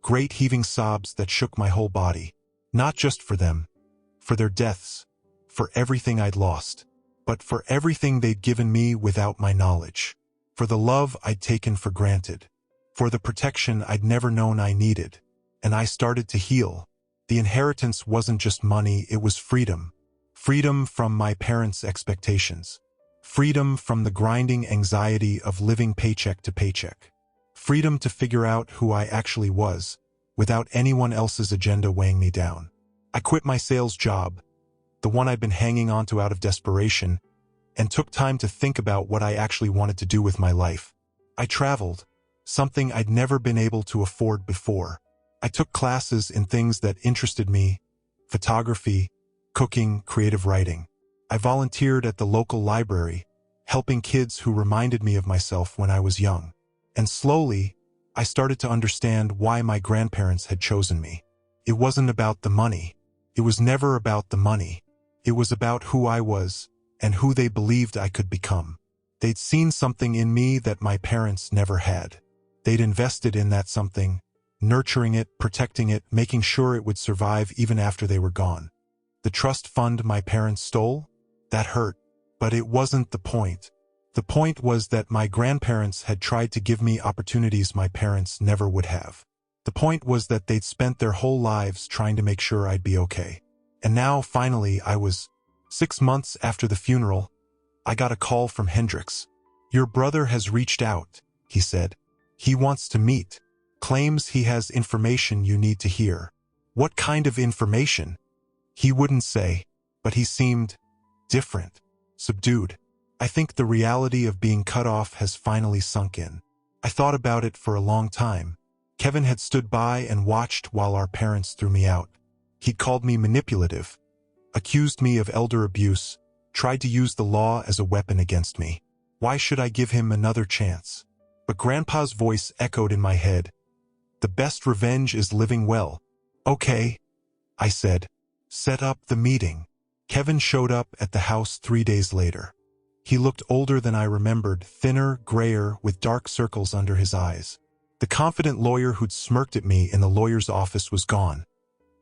great heaving sobs that shook my whole body. Not just for them, for their deaths, for everything I'd lost, but for everything they'd given me without my knowledge, for the love I'd taken for granted, for the protection I'd never known I needed. And I started to heal. The inheritance wasn't just money, it was freedom. Freedom from my parents' expectations. Freedom from the grinding anxiety of living paycheck to paycheck. Freedom to figure out who I actually was, without anyone else's agenda weighing me down. I quit my sales job, the one I'd been hanging onto out of desperation, and took time to think about what I actually wanted to do with my life. I traveled, something I'd never been able to afford before. I took classes in things that interested me: photography, cooking, creative writing. I volunteered at the local library, helping kids who reminded me of myself when I was young. And slowly, I started to understand why my grandparents had chosen me. It wasn't about the money. It was never about the money. It was about who I was and who they believed I could become. They'd seen something in me that my parents never had. They'd invested in that something, nurturing it, protecting it, making sure it would survive even after they were gone. The trust fund my parents stole? That hurt. But it wasn't the point. The point was that my grandparents had tried to give me opportunities my parents never would have. The point was that they'd spent their whole lives trying to make sure I'd be okay. And now, finally, 6 months after the funeral, I got a call from Hendrix. "Your brother has reached out," he said. "He wants to meet. Claims he has information you need to hear." What kind of information? He wouldn't say, but he seemed different, subdued. I think the reality of being cut off has finally sunk in. I thought about it for a long time. Kevin had stood by and watched while our parents threw me out. He'd called me manipulative, accused me of elder abuse, tried to use the law as a weapon against me. Why should I give him another chance? But Grandpa's voice echoed in my head. "The best revenge is living well." "Okay," I said. "Set up the meeting." Kevin showed up at the house 3 days later. He looked older than I remembered, thinner, grayer, with dark circles under his eyes. The confident lawyer who'd smirked at me in the lawyer's office was gone,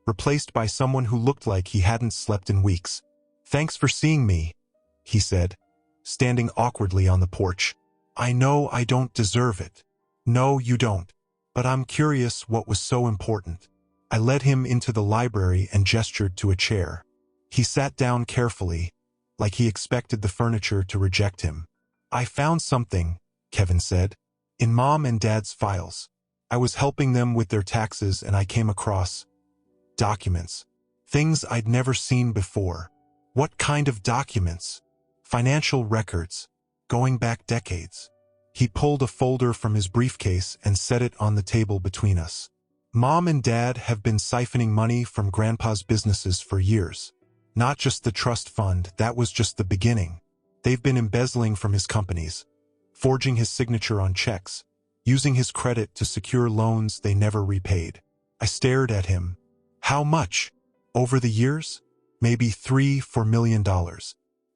replaced by someone who looked like he hadn't slept in weeks. "Thanks for seeing me," he said, standing awkwardly on the porch. "I know I don't deserve it." "No, you don't. But I'm curious what was so important." I led him into the library and gestured to a chair. He sat down carefully, like he expected the furniture to reject him. "I found something," Kevin said, "in Mom and Dad's files. I was helping them with their taxes and I came across documents. Things I'd never seen before." "What kind of documents?" "Financial records, going back decades." He pulled a folder from his briefcase and set it on the table between us. "Mom and Dad have been siphoning money from Grandpa's businesses for years. Not just the trust fund, that was just the beginning. They've been embezzling from his companies, forging his signature on checks, using his credit to secure loans they never repaid." I stared at him. "How much? Over the years?" "Maybe $3-4 million.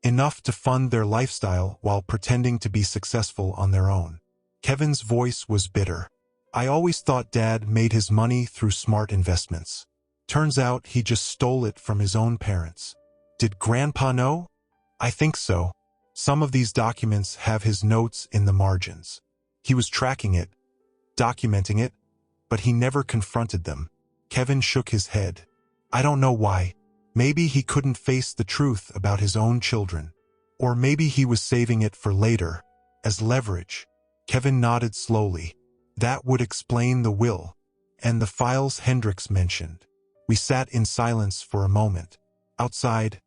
Enough to fund their lifestyle while pretending to be successful on their own." Kevin's voice was bitter. "I always thought Dad made his money through smart investments. Turns out he just stole it from his own parents." "Did Grandpa know?" "I think so. Some of these documents have his notes in the margins. He was tracking it, documenting it, but he never confronted them." Kevin shook his head. "I don't know why. Maybe he couldn't face the truth about his own children. Or maybe he was saving it for later, as leverage." Kevin nodded slowly. "That would explain the will, and the files Hendrix mentioned." We sat in silence for a moment. Outside,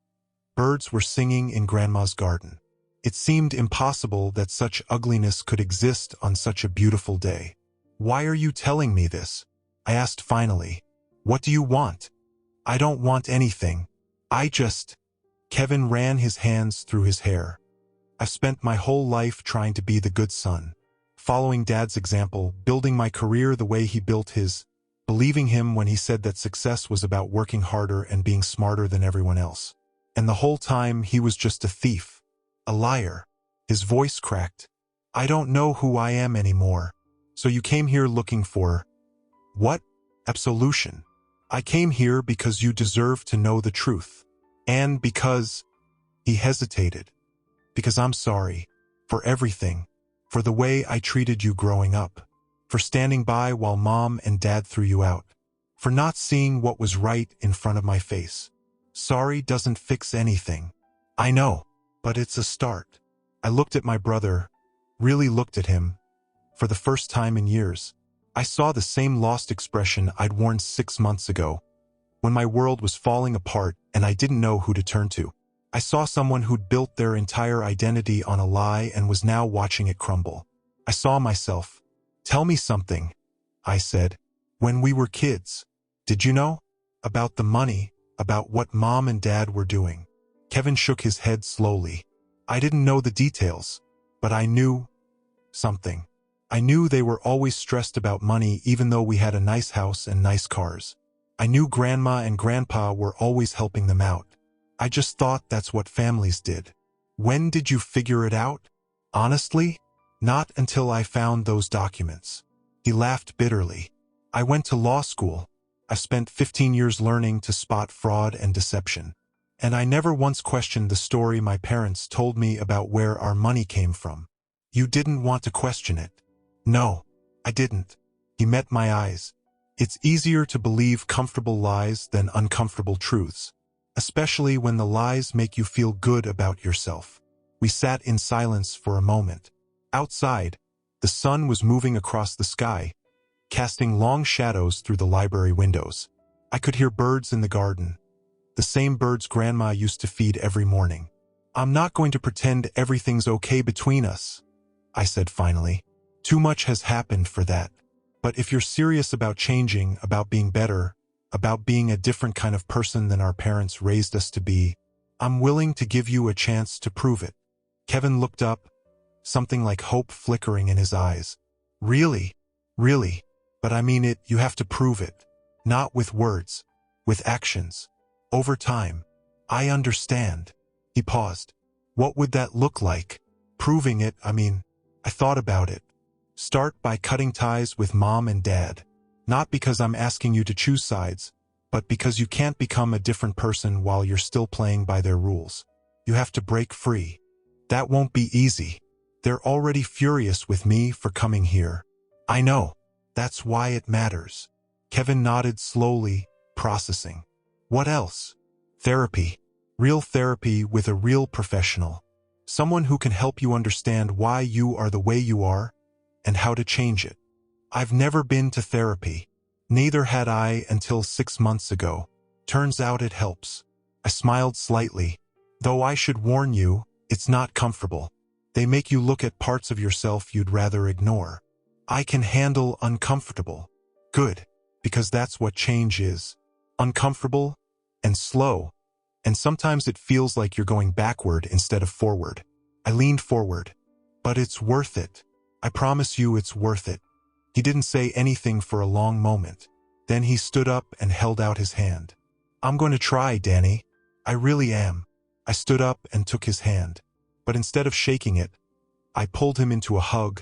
birds were singing in Grandma's garden. It seemed impossible that such ugliness could exist on such a beautiful day. "Why are you telling me this?" I asked finally. "What do you want?" "I don't want anything. Kevin ran his hands through his hair. "I've spent my whole life trying to be the good son, following Dad's example, building my career the way he built his, believing him when he said that success was about working harder and being smarter than everyone else. And the whole time he was just a thief, a liar." His voice cracked. "I don't know who I am anymore. So you came here looking for—" "What?" Absolution. I came here because you deserve to know the truth. And because... He hesitated. Because I'm sorry. For everything. For the way I treated you growing up. For standing by while Mom and Dad threw you out. For not seeing what was right in front of my face. Sorry doesn't fix anything. I know. But it's a start. I looked at my brother. Really looked at him. For the first time in years. I saw the same lost expression I'd worn 6 months ago. When my world was falling apart and I didn't know who to turn to. I saw someone who'd built their entire identity on a lie and was now watching it crumble. I saw myself. Tell me something, I said. When we were kids, did you know? About the money, about what Mom and Dad were doing. Kevin shook his head slowly. I didn't know the details, but I knew something. I knew they were always stressed about money even though we had a nice house and nice cars. I knew Grandma and Grandpa were always helping them out. I just thought that's what families did. When did you figure it out? Honestly, not until I found those documents. He laughed bitterly. I went to law school. I spent 15 years learning to spot fraud and deception. And I never once questioned the story my parents told me about where our money came from. You didn't want to question it. No, I didn't. He met my eyes. It's easier to believe comfortable lies than uncomfortable truths. Especially when the lies make you feel good about yourself. We sat in silence for a moment. Outside, the sun was moving across the sky, casting long shadows through the library windows. I could hear birds in the garden, the same birds Grandma used to feed every morning. I'm not going to pretend everything's okay between us, I said finally. Too much has happened for that. But if you're serious about changing, about being better, about being a different kind of person than our parents raised us to be, I'm willing to give you a chance to prove it. Kevin looked up, something like hope flickering in his eyes. Really? Really? But I mean it, you have to prove it. Not with words, with actions. Over time. I understand. He paused. What would that look like? Proving it, I thought about it. Start by cutting ties with Mom and Dad. Not because I'm asking you to choose sides, but because you can't become a different person while you're still playing by their rules. You have to break free. That won't be easy. They're already furious with me for coming here. I know. That's why it matters. Kevin nodded slowly, processing. What else? Therapy. Real therapy with a real professional. Someone who can help you understand why you are the way you are and how to change it. I've never been to therapy. Neither had I until 6 months ago. Turns out it helps. I smiled slightly. Though I should warn you, it's not comfortable. They make you look at parts of yourself you'd rather ignore. I can handle uncomfortable. Good, because that's what change is. Uncomfortable and slow. And sometimes it feels like you're going backward instead of forward. I leaned forward. But it's worth it. I promise you it's worth it. He didn't say anything for a long moment. Then he stood up and held out his hand. I'm going to try, Danny. I really am. I stood up and took his hand. But instead of shaking it, I pulled him into a hug.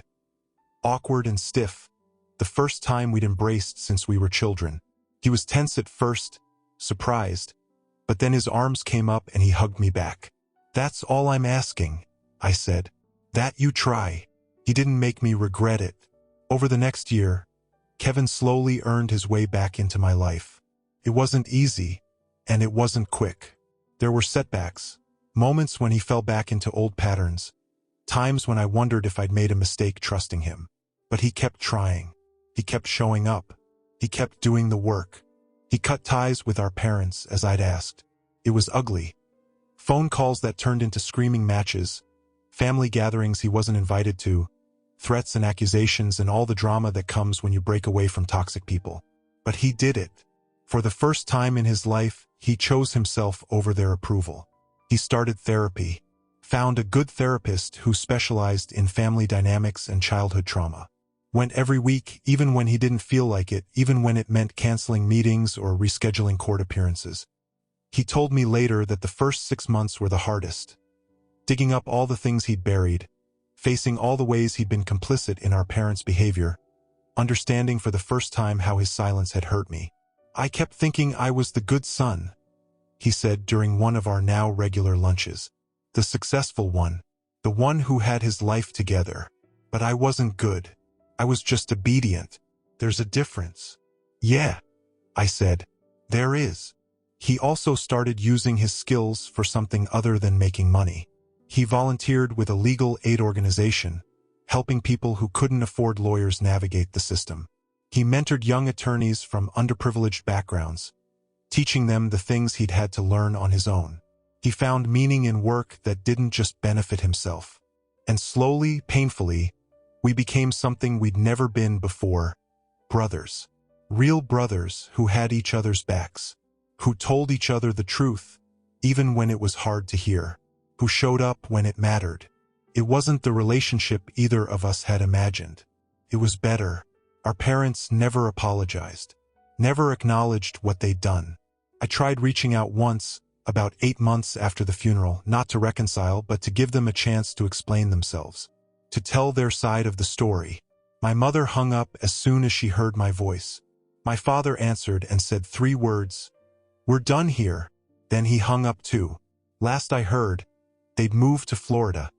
Awkward and stiff. The first time we'd embraced since we were children. He was tense at first, surprised. But then his arms came up and he hugged me back. That's all I'm asking, I said. That you try. He didn't make me regret it. Over the next year, Kevin slowly earned his way back into my life. It wasn't easy, and it wasn't quick. There were setbacks, moments when he fell back into old patterns, times when I wondered if I'd made a mistake trusting him. But he kept trying. He kept showing up. He kept doing the work. He cut ties with our parents, as I'd asked. It was ugly. Phone calls that turned into screaming matches, family gatherings he wasn't invited to, threats and accusations and all the drama that comes when you break away from toxic people. But he did it. For the first time in his life, he chose himself over their approval. He started therapy, found a good therapist who specialized in family dynamics and childhood trauma. Went every week, even when he didn't feel like it, even when it meant canceling meetings or rescheduling court appearances. He told me later that the first 6 months were the hardest. Digging up all the things he'd buried, facing all the ways he'd been complicit in our parents' behavior, understanding for the first time how his silence had hurt me. "I kept thinking I was the good son," he said during one of our now regular lunches. "The successful one. The one who had his life together. But I wasn't good. I was just obedient. There's a difference." "Yeah," I said. "There is." He also started using his skills for something other than making money. He volunteered with a legal aid organization, helping people who couldn't afford lawyers navigate the system. He mentored young attorneys from underprivileged backgrounds, teaching them the things he'd had to learn on his own. He found meaning in work that didn't just benefit himself. And slowly, painfully, we became something we'd never been before: brothers. Real brothers who had each other's backs, who told each other the truth, even when it was hard to hear, who showed up when it mattered. It wasn't the relationship either of us had imagined. It was better. Our parents never apologized, never acknowledged what they'd done. I tried reaching out once, about 8 months after the funeral, not to reconcile, but to give them a chance to explain themselves, to tell their side of the story. My mother hung up as soon as she heard my voice. My father answered and said 3 words: "We're done here." Then he hung up too. Last I heard, they'd moved to Florida,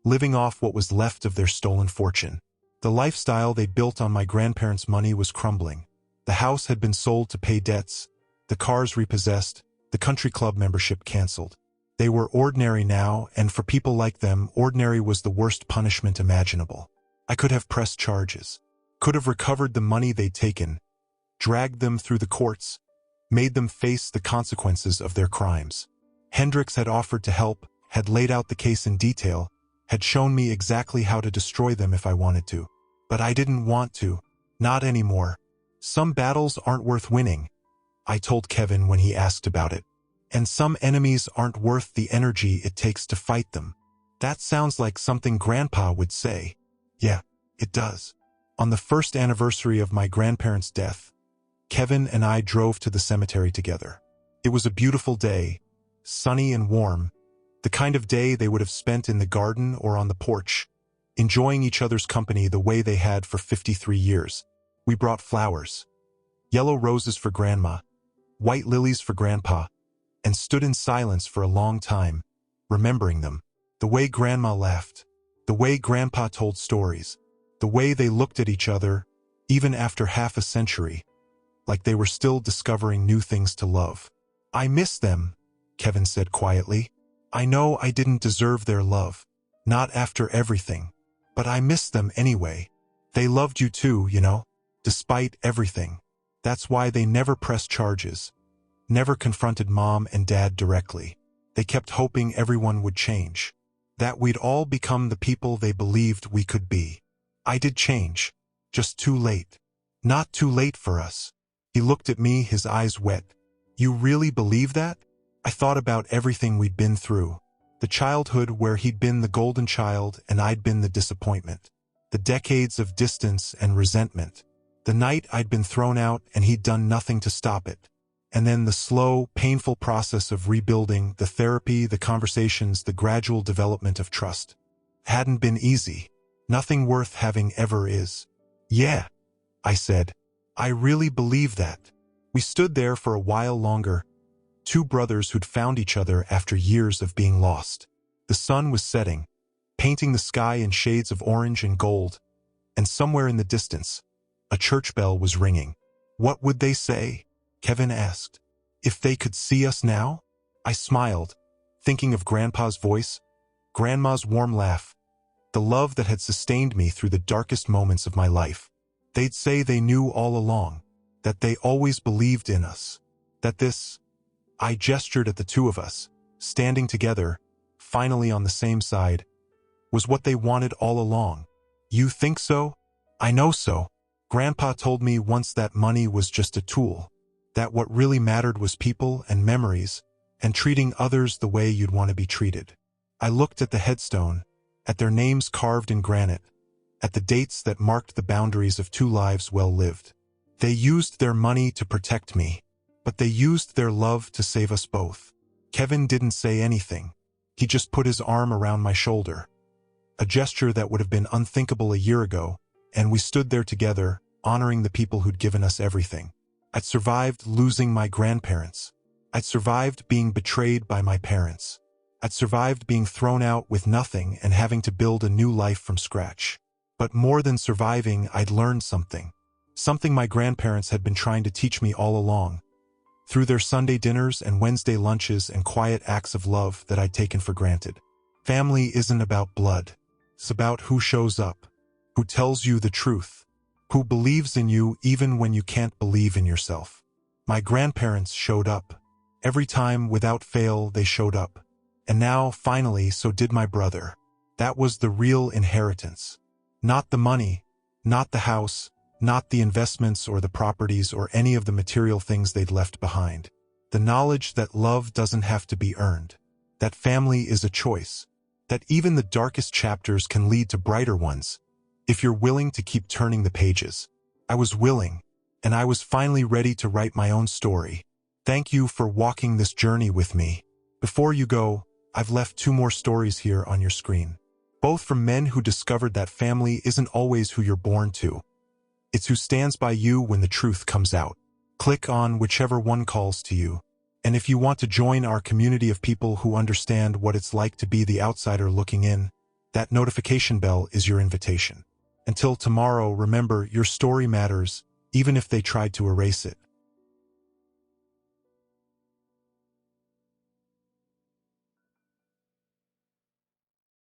living off what was left of their stolen fortune. The lifestyle they built on my grandparents' money was crumbling. The house had been sold to pay debts, the cars repossessed, the country club membership canceled. They were ordinary now, and for people like them, ordinary was the worst punishment imaginable. I could have pressed charges, could have recovered the money they'd taken, dragged them through the courts, made them face the consequences of their crimes. Hendricks had offered to help, had laid out the case in detail, had shown me exactly how to destroy them if I wanted to. But I didn't want to. Not anymore. Some battles aren't worth winning, I told Kevin when he asked about it. And some enemies aren't worth the energy it takes to fight them. That sounds like something Grandpa would say. Yeah, it does. On the first anniversary of my grandparents' death, Kevin and I drove to the cemetery together. It was a beautiful day, sunny and warm, the kind of day they would have spent in the garden or on the porch, enjoying each other's company the way they had for 53 years. We brought flowers, yellow roses for Grandma, white lilies for Grandpa, and stood in silence for a long time, remembering them. The way Grandma laughed, the way Grandpa told stories, the way they looked at each other, even after half a century, like they were still discovering new things to love. "I miss them," Kevin said quietly. "I know I didn't deserve their love, not after everything, but I miss them anyway. They loved you too, you know, despite everything. That's why they never pressed charges, never confronted Mom and Dad directly. They kept hoping everyone would change, that we'd all become the people they believed we could be. I did change, just too late. Not too late for us." He looked at me, his eyes wet. "You really believe that?" I thought about everything we'd been through. The childhood where he'd been the golden child and I'd been the disappointment. The decades of distance and resentment. The night I'd been thrown out and he'd done nothing to stop it. And then the slow, painful process of rebuilding, the therapy, the conversations, the gradual development of trust. Hadn't been easy. Nothing worth having ever is. "Yeah," I said. "I really believe that." We stood there for a while longer, 2 brothers who'd found each other after years of being lost. The sun was setting, painting the sky in shades of orange and gold, and somewhere in the distance, a church bell was ringing. "What would they say?" Kevin asked. "If they could see us now?" I smiled, thinking of Grandpa's voice, Grandma's warm laugh, the love that had sustained me through the darkest moments of my life. They'd say they knew all along, that they always believed in us, that this— I gestured at the 2 of us, standing together, finally on the same side— was what they wanted all along. "You think so?" "I know so. Grandpa told me once that money was just a tool, that what really mattered was people and memories, and treating others the way you'd want to be treated." I looked at the headstone, at their names carved in granite, at the dates that marked the boundaries of 2 lives well lived. They used their money to protect me, but they used their love to save us both. Kevin didn't say anything. He just put his arm around my shoulder, a gesture that would have been unthinkable a year ago, and we stood there together, honoring the people who'd given us everything. I'd survived losing my grandparents. I'd survived being betrayed by my parents. I'd survived being thrown out with nothing and having to build a new life from scratch. But more than surviving, I'd learned something. Something my grandparents had been trying to teach me all along. Through their Sunday dinners and Wednesday lunches and quiet acts of love that I'd taken for granted. Family isn't about blood. It's about who shows up, who tells you the truth, who believes in you even when you can't believe in yourself. My grandparents showed up. Every time, without fail, they showed up. And now, finally, so did my brother. That was the real inheritance. Not the money, not the house, not the investments or the properties or any of the material things they'd left behind. The knowledge that love doesn't have to be earned. That family is a choice. That even the darkest chapters can lead to brighter ones, if you're willing to keep turning the pages. I was willing, and I was finally ready to write my own story. Thank you for walking this journey with me. Before you go, I've left 2 more stories here on your screen. Both from men who discovered that family isn't always who you're born to. It's who stands by you when the truth comes out. Click on whichever one calls to you. And if you want to join our community of people who understand what it's like to be the outsider looking in, that notification bell is your invitation. Until tomorrow, remember, your story matters, even if they tried to erase it.